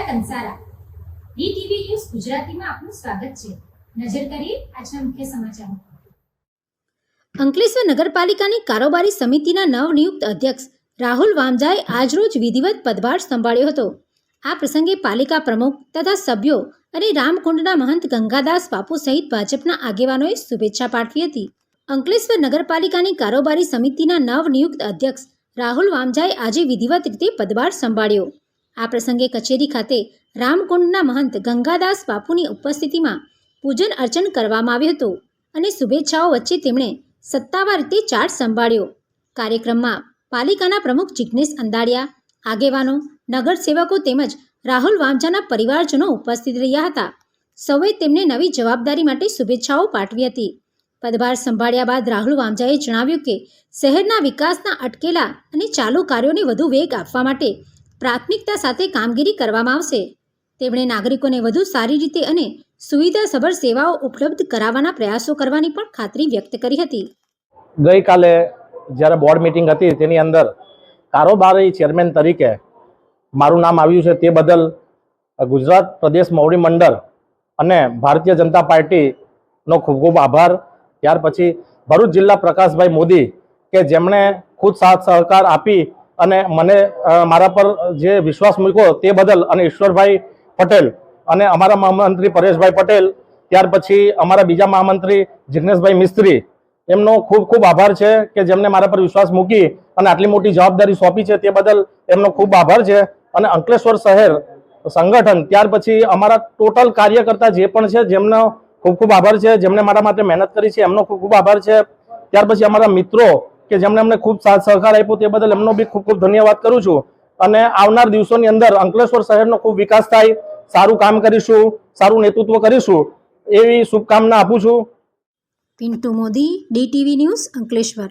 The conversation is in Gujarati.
કંસારા ડીટીવી ન્યૂઝ ગુજરાતીમાં આપનું સ્વાગત છે। નજર કરીએ આજના મુખ્ય સમાચારો। અંકલેશ્વર નગરપાલિકાની કારોબારી સમિતિના નવનિયુક્ત અધ્યક્ષ રાહુલ વામજાએ આજરોજ વિધિવત પદભાર સંભાળ્યો હતો। આ પ્રસંગે પાલિકા પ્રમુખ તથા સભ્યો અને રામકુંડના મહંત ગંગાદાસ બાપુ સહિત ભાજપના આગેવાનોએ શુભેચ્છા પાઠવી હતી। અંકલેશ્વર નગરપાલિકાની કારોબારી સમિતિના નવનિયુક્ત અધ્યક્ષ રાહુલ વામજાએ આજે વિધિવત રીતે પદભાર સંભાળ્યો। આ પ્રસંગે કચેરી ખાતે રામકુંડના મહંત ગંગાદાસ બાપુની ઉપસ્થિતિમાં પૂજન અર્ચન કરવામાં આવ્યું હતું અને શુભેચ્છાઓ વચ્ચે તેમણે સત્તાવાર રીતે ચાર્જ સંભાળ્યો। કાર્યક્રમમાં પાલિકાના પ્રમુખ જિગ્નેશ અંદાડિયા, આગેવાનો, નગરસેવકો તેમજ રાહુલ વામજાના પરિવારજનો ઉપસ્થિત રહ્યા હતા। સૌએ તેમને નવી જવાબદારી માટે શુભેચ્છાઓ પાઠવી હતી। પદભાર સંભાળ્યા બાદ રાહુલ વામજાએ જણાવ્યું કે શહેરના વિકાસના અટકેલા અને ચાલુ કાર્યોને વધુ વેગ આપવા માટે પ્રાથમિકતા સાથે કામગીરી કરવામાં આવશે। તેમણે નાગરિકોને વધુ સારી રીતે અને સુવિધાસભર સેવાઓ ઉપલબ્ધ કરાવવાના પ્રયાસો કરવાની પણ ખાતરી વ્યક્ત કરી હતી। ગઈકાલે જ્યારે બોર્ડ મીટિંગ હતી તેની અંદર કારોબારી ચેરમેન તરીકે મારું નામ આવ્યું છે, તે બદલ ગુજરાત પ્રદેશ મોવડી મંડળ અને ભારતીય જનતા પાર્ટીનો ખૂબ ખૂબ આભાર। ત્યાર પછી ભરૂચ જિલ્લા પ્રકાશભાઈ મોદી કે જેમણે ખુદ સાથ સહકાર આપી અને મને મારા પર જે વિશ્વાસ મૂક્યો તે બદલ, અને ઈશ્વરભાઈ પટેલ અને અમારા મહામંત્રી પરેશભાઈ પટેલ, ત્યાર પછી અમારા બીજા મહામંત્રી જિગ્નેશભાઈ મિસ્ત્રી, એમનો ખૂબ ખૂબ આભાર છે કે જેમને મારા પર વિશ્વાસ મૂકી અને આટલી મોટી જવાબદારી સોંપી છે, તે બદલ એમનો ખૂબ આભાર છે। અને અંકલેશ્વર શહેર સંગઠન, ત્યાર પછી અમારા ટોટલ કાર્યકર્તા જે પણ છે જેમનો ખૂબ ખૂબ આભાર છે, જેમણે મારા માટે મહેનત કરી છે એમનો ખૂબ ખૂબ આભાર છે। ત્યાર પછી અમારા મિત્રો કે જેમણે અમને ખૂબ સાથ સહકાર આપ્યો તે બદલ એમનો બી ખૂબ ખૂબ ધન્યવાદ કરું છું। અને આવનાર દિવસોની અંદર અંકલેશ્વર શહેરનો ખૂબ વિકાસ થાય, સારું કામ કરીશું, સારું નેતૃત્વ કરીશું એવી શુભકામના આપું છું। Pintu Modi, DTV news, Ankleshwar.